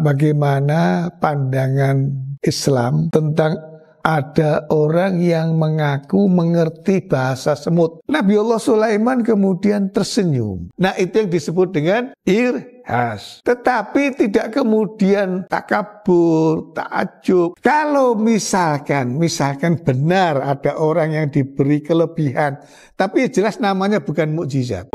bagaimana pandangan Islam tentang ada orang yang mengaku mengerti bahasa semut? Nabiullah Sulaiman kemudian tersenyum. Nah, itu yang disebut dengan irhas. Tetapi tidak kemudian takabur, takjub. Kalau misalkan benar ada orang yang diberi kelebihan, tapi jelas namanya bukan mukjizat.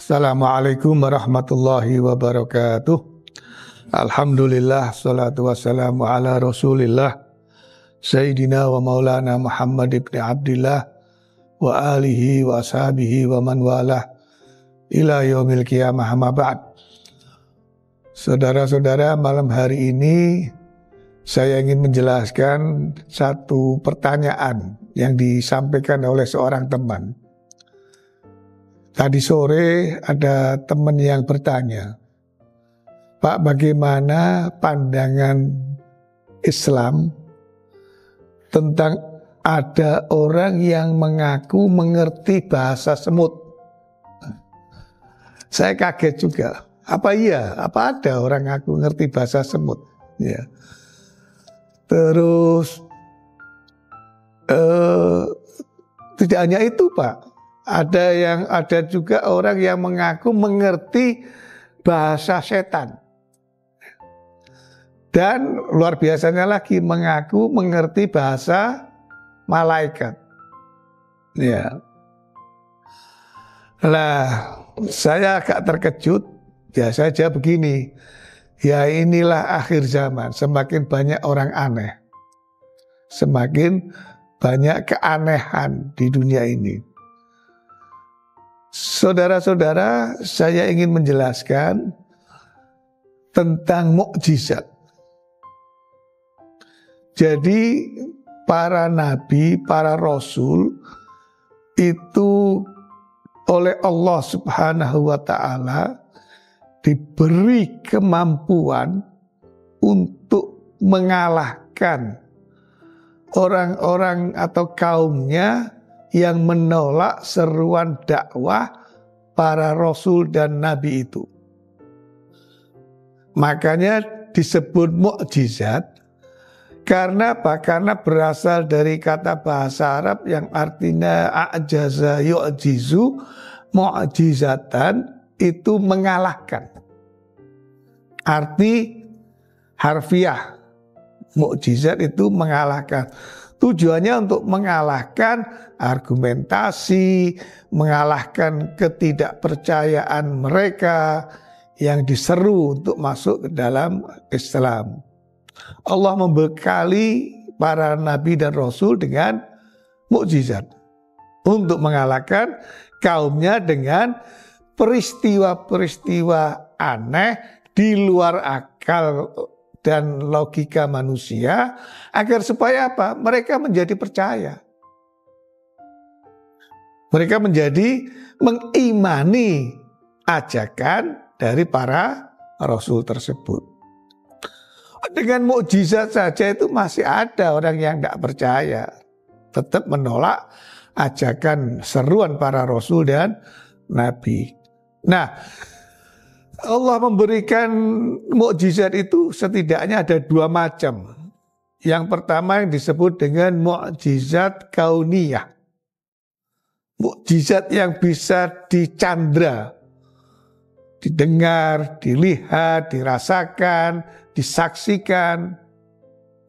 Assalamualaikum warahmatullahi wabarakatuh. Alhamdulillah, salatu wassalamu ala rasulillah Sayyidina wa maulana Muhammad ibn Abdillah wa alihi wa ashabihi wa man walah ila yaumil qiyamah amma ba'd. Saudara-saudara, malam hari ini saya ingin menjelaskan satu pertanyaan yang disampaikan oleh seorang teman. Tadi sore ada teman yang bertanya, Pak, bagaimana pandangan Islam tentang ada orang yang mengaku mengerti bahasa semut? Saya kaget juga. Apa iya? Apa ada orang ngaku ngerti bahasa semut? Ya. Terus tidak hanya itu, Pak. Ada juga orang yang mengaku mengerti bahasa setan. Dan luar biasanya lagi mengaku mengerti bahasa malaikat. Ya. Lah, saya agak terkejut. Biasa aja begini. Ya, inilah akhir zaman. Semakin banyak orang aneh. Semakin banyak keanehan di dunia ini. Saudara-saudara, saya ingin menjelaskan tentang mukjizat. Jadi para nabi, para rasul itu oleh Allah Subhanahu wa ta'ala diberi kemampuan untuk mengalahkan orang-orang atau kaumnya yang menolak seruan dakwah para rasul dan nabi itu. Makanya disebut mukjizat. Karena apa? Karena berasal dari kata bahasa Arab yang artinya a'jaza yu'jizu, mu'jizatan, itu mengalahkan. Arti harfiah mukjizat itu mengalahkan. Tujuannya untuk mengalahkan argumentasi, mengalahkan ketidakpercayaan mereka yang diseru untuk masuk ke dalam Islam. Allah membekali para nabi dan rasul dengan mukjizat untuk mengalahkan kaumnya dengan peristiwa-peristiwa aneh di luar akal dan logika manusia, agar supaya apa? Mereka menjadi percaya. Mereka menjadi mengimani ajakan dari para rasul tersebut. Dengan mukjizat saja itu masih ada orang yang tidak percaya, tetap menolak ajakan seruan para rasul dan nabi. Nah, Allah memberikan mukjizat itu setidaknya ada dua macam. Yang pertama yang disebut dengan mukjizat kauniyah. Mukjizat yang bisa dicandra, didengar, dilihat, dirasakan, disaksikan.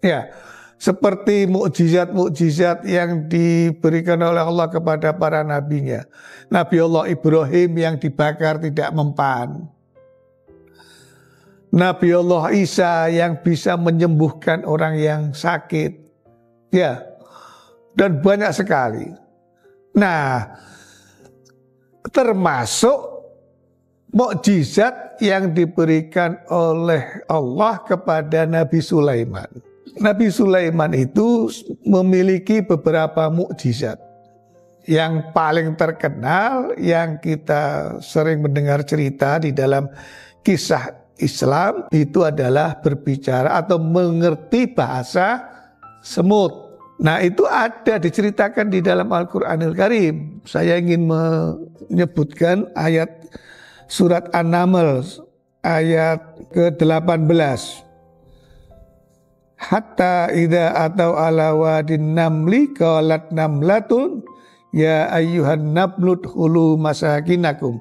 Ya, seperti mukjizat-mukjizat yang diberikan oleh Allah kepada para nabinya. Nabi Allah Ibrahim yang dibakar tidak mempan. Nabi Allah Isa yang bisa menyembuhkan orang yang sakit. Ya, dan banyak sekali. Nah, termasuk mukjizat yang diberikan oleh Allah kepada Nabi Sulaiman. Nabi Sulaiman itu memiliki beberapa mukjizat. Yang paling terkenal, yang kita sering mendengar cerita di dalam kisah Islam, itu adalah berbicara atau mengerti bahasa semut. Nah itu ada diceritakan di dalam Al-Quranul Karim. Saya ingin menyebutkan ayat surat An-Naml ayat ke-18. Hatta idza atau ala wadin namli qalat namlatun ya ayyuhan nablut hulu masakinakum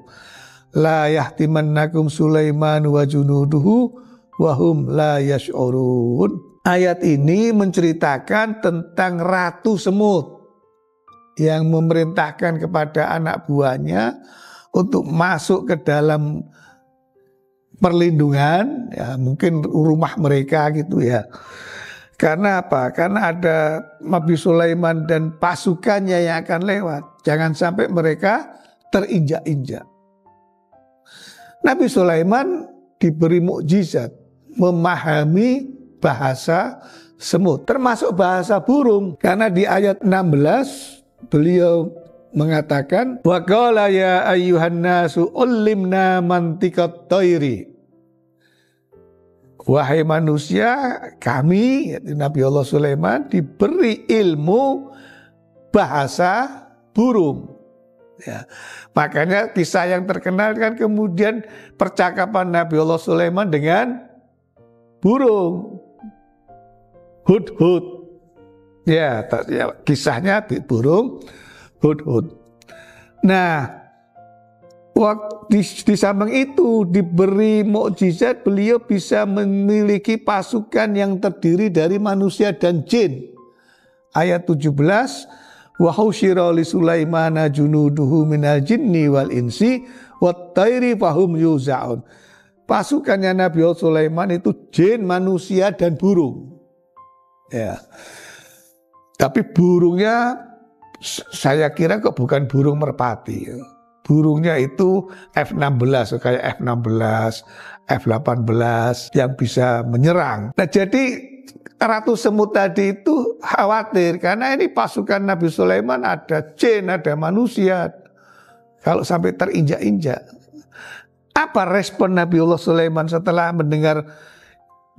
la yahtimannakum Sulaiman wa junuduhu wa hum la yash'urun. Ayat ini menceritakan tentang ratu semut yang memerintahkan kepada anak buahnya untuk masuk ke dalam perlindungan, ya mungkin rumah mereka gitu ya. Karena apa? Karena ada Nabi Sulaiman dan pasukannya yang akan lewat. Jangan sampai mereka terinjak-injak. Nabi Sulaiman diberi mukjizat memahami bahasa semut, termasuk bahasa burung. Karena di ayat 16 beliau mengatakan, wa qala ya ayyuhan nasu ullimna mantiqat thairi. Wahai manusia, kami, yaitu Nabi Allah Sulaiman, diberi ilmu bahasa burung. Ya. Makanya kisah yang terkenal kan kemudian percakapan Nabi Allah Sulaiman dengan burung. Hudhud. Ya, kisahnya burung hudhud. Nah, waktu di samping itu diberi mukjizat, beliau bisa memiliki pasukan yang terdiri dari manusia dan jin. Ayat 17, wa husyira li Sulaimana junuduhu minal jinni wal insi wat thairi fahum yuzaun. Pasukannya Nabi Sulaiman itu jin, manusia dan burung. Ya. Tapi burungnya saya kira kok bukan burung merpati. Burungnya itu F-16, kayak F-16, F-18 yang bisa menyerang. Nah jadi Ratu Semut tadi itu khawatir karena ini pasukan Nabi Sulaiman ada jin, ada manusia. Kalau sampai terinjak-injak. Apa respon Nabiullah Sulaiman setelah mendengar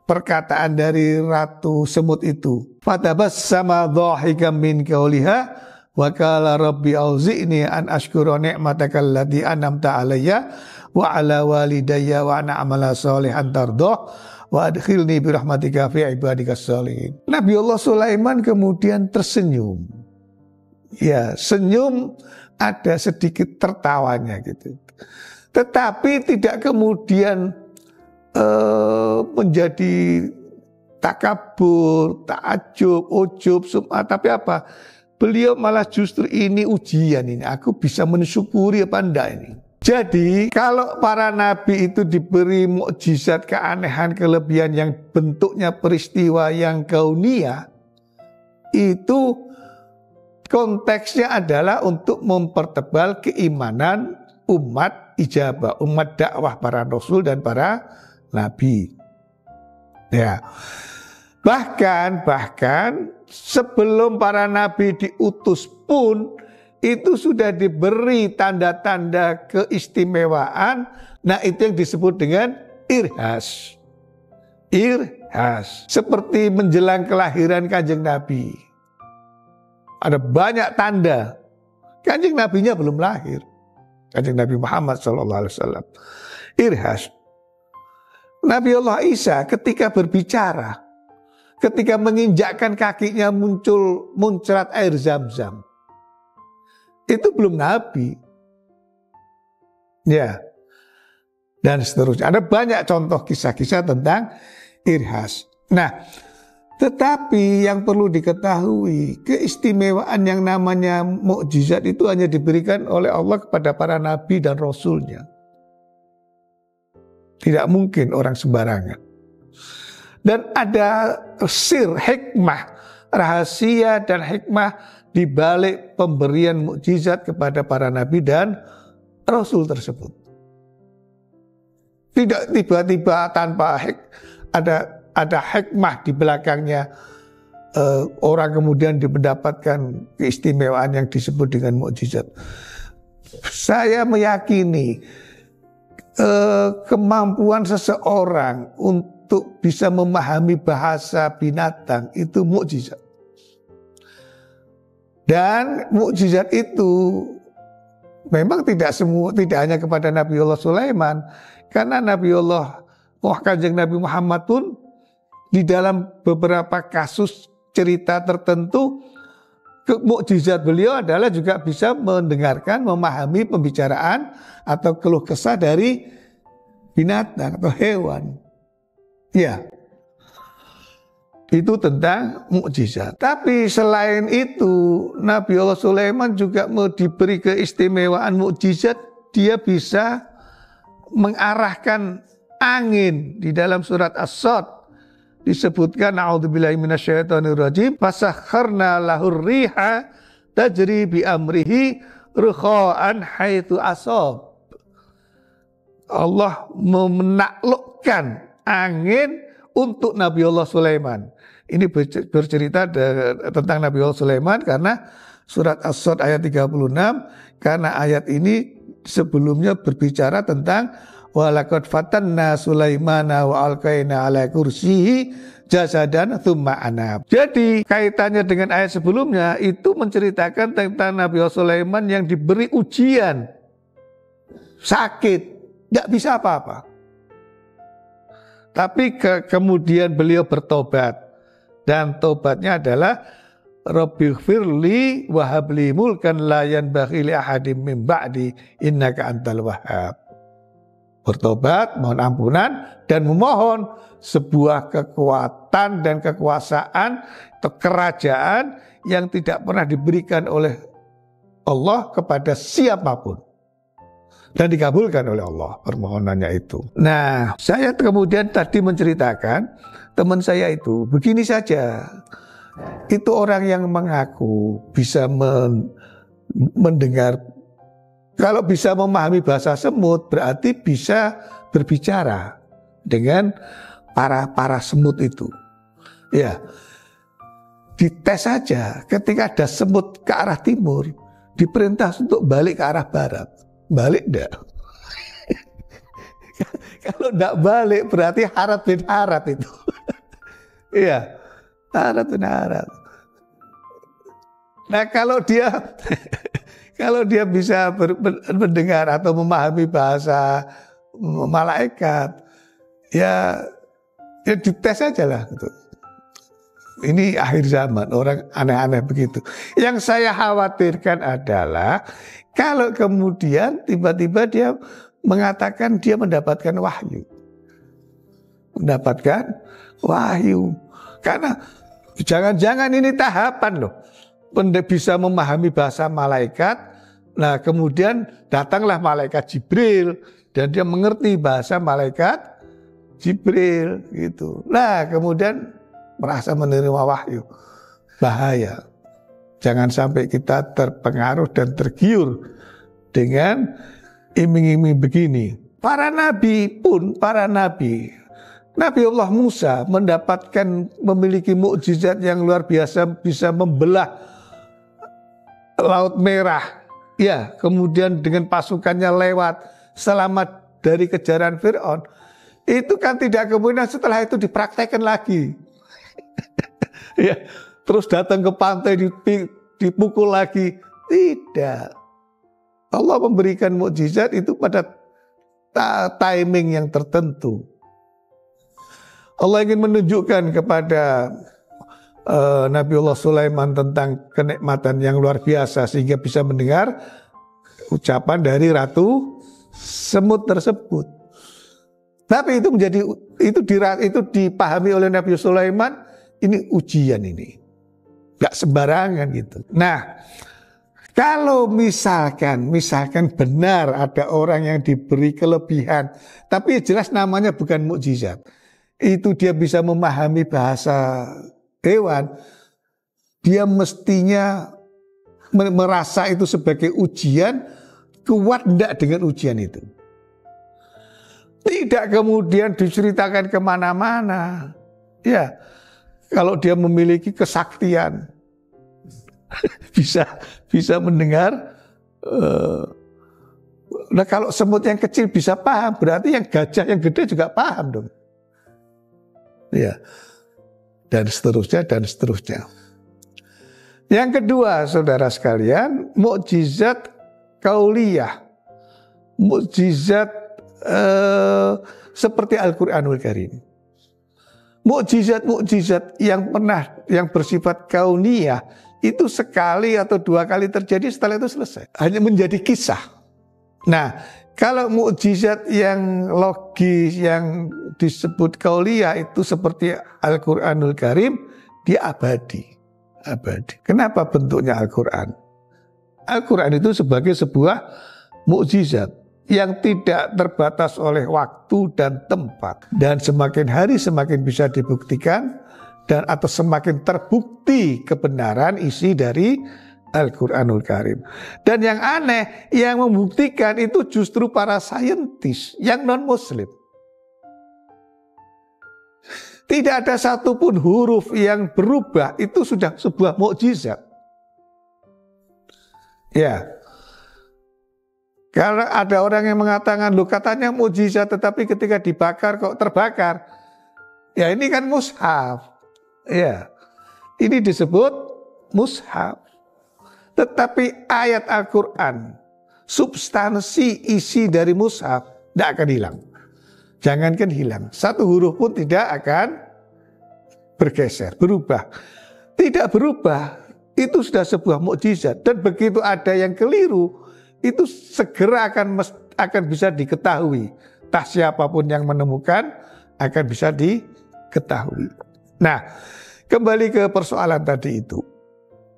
perkataan dari Ratu Semut itu? Fatabassama dhahikam min qawliha wa qala rabbi auzi'ni an ashkura ni'mataka allati an'amta alayya wa ala walidayya wa ana amala sholihan tardah wa adkhilni bi rahmatika fi ibadikas sholihin. Nabiullah Sulaiman kemudian tersenyum. Ya, senyum ada sedikit tertawanya gitu. Tetapi tidak kemudian menjadi takabur, ta'ajub, ujub, sum'ah. Tapi apa? Beliau malah justru ini ujian ini. Aku bisa mensyukuri apa enggak ini. Jadi kalau para nabi itu diberi mukjizat, keanehan, kelebihan yang bentuknya peristiwa yang kauniyah, itu konteksnya adalah untuk mempertebal keimanan umat ijabah, umat dakwah para rasul dan para nabi. Ya. Bahkan sebelum para nabi diutus pun itu sudah diberi tanda-tanda keistimewaan. Nah, itu yang disebut dengan irhas. Irhas. Seperti menjelang kelahiran Kanjeng Nabi. Ada banyak tanda. Kanjeng Nabinya belum lahir. Kanjeng Nabi Muhammad SAW. Irhas. Nabi Allah Isa ketika berbicara, ketika menginjakkan kakinya muncrat air zam-zam. Itu belum Nabi. Ya. Dan seterusnya. Ada banyak contoh kisah-kisah tentang irhas. Nah, tetapi yang perlu diketahui, keistimewaan yang namanya mukjizat itu hanya diberikan oleh Allah kepada para nabi dan rasulnya. Tidak mungkin orang sembarangan. Dan ada hikmah, rahasia dan hikmah di balik pemberian mukjizat kepada para nabi dan rasul tersebut. Tidak tiba-tiba tanpa ada hikmah di belakangnya, orang kemudian mendapatkan keistimewaan yang disebut dengan mukjizat. Saya meyakini kemampuan seseorang untuk bisa memahami bahasa binatang itu mukjizat. Dan mukjizat itu memang tidak hanya kepada Nabiullah Sulaiman, karena Kanjeng Nabi Muhammad pun di dalam beberapa kasus cerita tertentu, mukjizat beliau adalah juga bisa mendengarkan, memahami pembicaraan atau keluh kesah dari binatang atau hewan. Ya, itu tentang mukjizat. Tapi selain itu, Nabiullah Sulaiman juga diberi keistimewaan mukjizat. Dia bisa mengarahkan angin. Di dalam surat As-Sad disebutkan, a'udzubillahi minasyaitonirrajim, fasakharna lahur riha tajri bi amrihi rukha'an haitsu asab. Allah menaklukkan angin untuk Nabiullah Sulaiman. Ini bercerita tentang Nabiullah Sulaiman karena surat As-Sad ayat 36, karena ayat ini sebelumnya berbicara tentang walaqad fatanna Sulaimana wa alqaina ala kursiyi jasadan tsumma anab. Jadi kaitannya dengan ayat sebelumnya itu menceritakan tentang Nabiullah Sulaiman yang diberi ujian, sakit, nggak bisa apa-apa. Tapi kemudian beliau bertobat, dan tobatnya adalah Rabbighfirli wa habli mulkan la yanbaghi li ahadin min ba'di innaka antal wahhab. Bertobat, mohon ampunan, dan memohon sebuah kekuatan dan kekuasaan atau kerajaan yang tidak pernah diberikan oleh Allah kepada siapapun. Dan dikabulkan oleh Allah permohonannya itu. Nah, saya kemudian tadi menceritakan teman saya itu begini saja. Itu orang yang mengaku bisa mendengar. Kalau bisa memahami bahasa semut berarti bisa berbicara dengan para semut itu. Ya, dites saja. Ketika ada semut ke arah timur, diperintah untuk balik ke arah barat. Balik enggak? Kalau enggak balik berarti harat bin harat itu. Iya, harat bin harat. Nah, kalau dia bisa mendengar atau memahami bahasa malaikat, ya dites aja lah gitu. Ini akhir zaman, orang aneh-aneh begitu. Yang saya khawatirkan adalah kalau kemudian tiba-tiba dia mengatakan dia mendapatkan wahyu. Mendapatkan wahyu. Karena jangan-jangan ini tahapan loh. Bisa memahami bahasa malaikat. Nah, kemudian datanglah malaikat Jibril dan dia mengerti bahasa malaikat Jibril gitu. Nah, kemudian merasa menerima wahyu. Bahaya. Jangan sampai kita terpengaruh dan tergiur dengan iming-iming begini. Para nabi, Nabiullah Musa memiliki mukjizat yang luar biasa, bisa membelah Laut Merah. Ya, kemudian dengan pasukannya lewat, selamat dari kejaran Fir'aun. Itu kan tidak kemudian setelah itu dipraktekkan lagi. Ya, terus datang ke pantai dipukul lagi. Tidak. Allah memberikan mukjizat itu pada timing yang tertentu. Allah ingin menunjukkan kepada Nabiullah Sulaiman tentang kenikmatan yang luar biasa sehingga bisa mendengar ucapan dari ratu semut tersebut. Tapi itu dipahami oleh Nabi Sulaiman, ini ujian ini. Gak sembarangan gitu. Nah, kalau misalkan benar ada orang yang diberi kelebihan, tapi jelas namanya bukan mukjizat. Itu dia bisa memahami bahasa hewan, dia mestinya merasa itu sebagai ujian, kuat enggak dengan ujian itu. Tidak kemudian diceritakan kemana-mana. Ya, kalau dia memiliki kesaktian, bisa mendengar. Nah, kalau semut yang kecil bisa paham, berarti yang gajah yang gede juga paham dong. Ya, dan seterusnya. Yang kedua, saudara sekalian, mukjizat kauliyah. Mukjizat seperti Al-Qur'anul Karim. Mukjizat-mukjizat yang bersifat kauniyah itu sekali atau dua kali terjadi, setelah itu selesai. Hanya menjadi kisah. Nah, kalau mukjizat yang logis yang disebut kauliyah itu seperti Al-Qur'anul Karim, dia abadi. Kenapa bentuknya Al-Quran? Al-Quran itu sebagai sebuah mukjizat yang tidak terbatas oleh waktu dan tempat, dan semakin hari semakin bisa dibuktikan dan atau semakin terbukti kebenaran isi dari Al-Quranul Karim. Dan yang aneh, yang membuktikan itu justru para saintis yang non-muslim. Tidak ada satupun huruf yang berubah, itu sudah sebuah mukjizat. Ya. Karena ada orang yang mengatakan, loh katanya mukjizat tetapi ketika dibakar kok terbakar. Ya ini kan mushaf. Ya. Ini disebut mushaf. Tetapi ayat Al-Quran, substansi isi dari mushaf tidak akan hilang. Jangankan hilang, satu huruf pun tidak akan bergeser, berubah. Tidak berubah, itu sudah sebuah mukjizat. Dan begitu ada yang keliru, itu segera akan bisa diketahui. Entah siapapun yang menemukan, akan bisa diketahui. Nah, kembali ke persoalan tadi itu.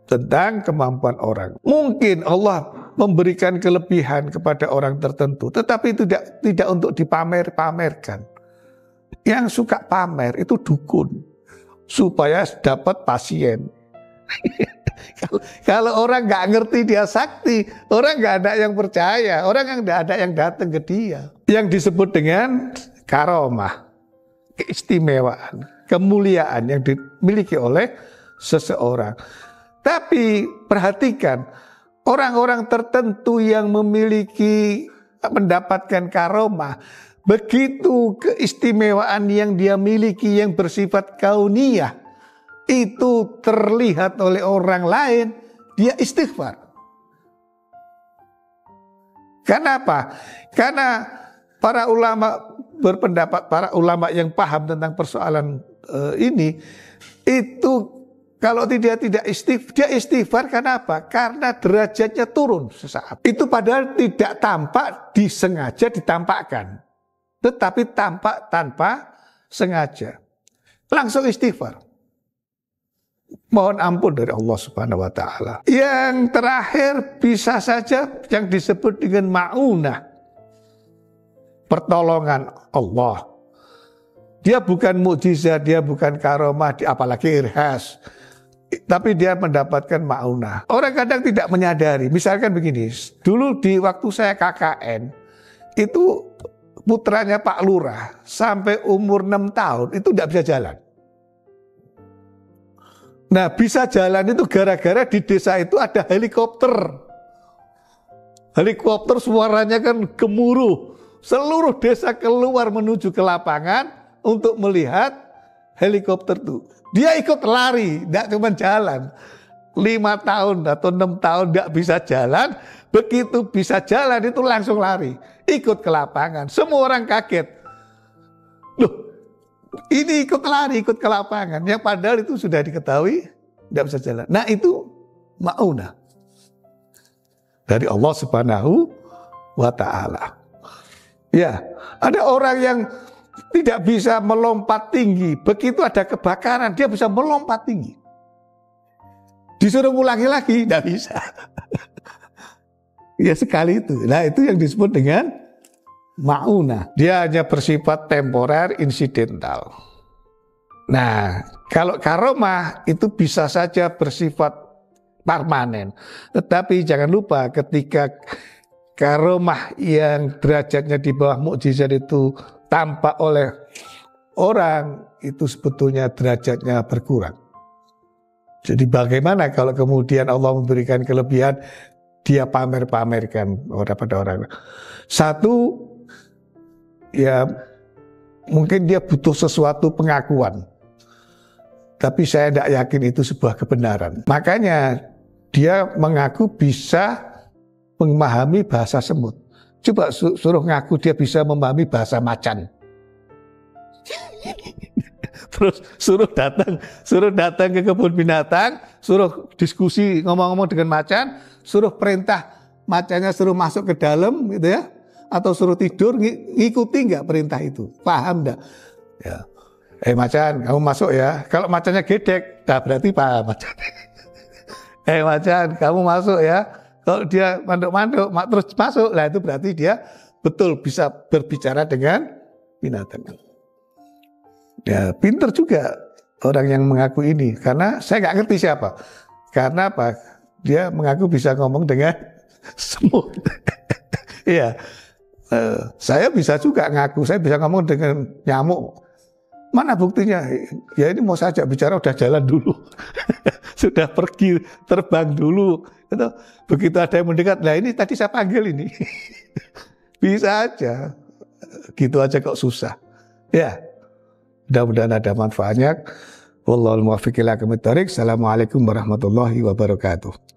Tentang kemampuan orang. Mungkin Allah memberikan kelebihan kepada orang tertentu, tetapi tidak untuk dipamer-pamerkan. Yang suka pamer itu dukun, supaya dapat pasien. Kalau orang nggak ngerti dia sakti, orang nggak ada yang percaya, orang yang nggak ada yang datang ke dia. Yang disebut dengan karomah, keistimewaan, kemuliaan yang dimiliki oleh seseorang. Tapi perhatikan, orang-orang tertentu yang mendapatkan karomah, begitu keistimewaan yang dia miliki yang bersifat kauniyah, itu terlihat oleh orang lain, dia istighfar. Kenapa? Karena para ulama berpendapat, para ulama yang paham tentang persoalan ini, itu kalau dia istighfar, kenapa? Karena derajatnya turun sesaat. Itu padahal tidak tampak, disengaja ditampakkan. Tetapi tampak tanpa sengaja. Langsung istighfar. Mohon ampun dari Allah Subhanahu wa Ta'ala. Yang terakhir bisa saja yang disebut dengan ma'unah. Pertolongan Allah. Dia bukan mukjizat, dia bukan karomah, apalagi irhas. Tapi dia mendapatkan ma'unah. Orang kadang tidak menyadari. Misalkan begini, dulu di waktu saya KKN, itu putranya Pak Lurah sampai umur 6 tahun itu tidak bisa jalan. Nah, bisa jalan itu gara-gara di desa itu ada helikopter. Helikopter suaranya kan gemuruh. Seluruh desa keluar menuju ke lapangan untuk melihat helikopter itu. Dia ikut lari, tidak cuma jalan. 5 tahun atau 6 tahun tidak bisa jalan. Begitu bisa jalan itu langsung lari. Ikut ke lapangan. Semua orang kaget. Loh, ini ikut lari, ikut ke lapangan. Yang padahal itu sudah diketahui, tidak bisa jalan. Nah itu ma'unah. Dari Allah Subhanahu wa Ta'ala. Ya, ada orang yang tidak bisa melompat tinggi. Begitu ada kebakaran, dia bisa melompat tinggi. Disuruh ulangi lagi, tidak bisa. Ya sekali itu. Nah itu yang disebut dengan ma'unah. Dia hanya bersifat temporer, insidental. Nah kalau karomah itu bisa saja bersifat permanen. Tetapi jangan lupa ketika karomah yang derajatnya di bawah mukjizat itu tampak oleh orang, itu sebetulnya derajatnya berkurang. Jadi bagaimana kalau kemudian Allah memberikan kelebihan, dia pamer-pamerkan pada orang. Satu, ya mungkin dia butuh sesuatu pengakuan. tapi saya tidak yakin itu sebuah kebenaran. Makanya dia mengaku bisa memahami bahasa semut. Coba suruh ngaku dia bisa memahami bahasa macan. Terus suruh datang ke kebun binatang, suruh diskusi ngomong-ngomong dengan macan, suruh perintah macannya suruh masuk ke dalam gitu ya, atau suruh tidur, ngikuti nggak perintah itu, paham nggak? Ya. Macan, kamu masuk ya. Kalau macannya gedek, nah berarti paham macan. Macan, kamu masuk ya. Kalau dia manduk-manduk terus masuk, lah itu berarti dia betul bisa berbicara dengan binatang. Ya, pinter juga orang yang mengaku ini, karena saya nggak ngerti siapa. Karena apa? Dia mengaku bisa ngomong dengan semut. Iya, saya bisa juga ngaku, saya bisa ngomong dengan nyamuk. Mana buktinya? Ya ini mau saya ajak bicara udah jalan dulu, sudah pergi terbang dulu. Itu begitu ada yang mendekat, nah ini tadi saya panggil ini, bisa aja, gitu aja kok susah. Ya. Mudah-mudahan ada manfaatnya. Wallahul muwaffiq ila aqwamit thoriq. Assalamualaikum warahmatullahi wabarakatuh.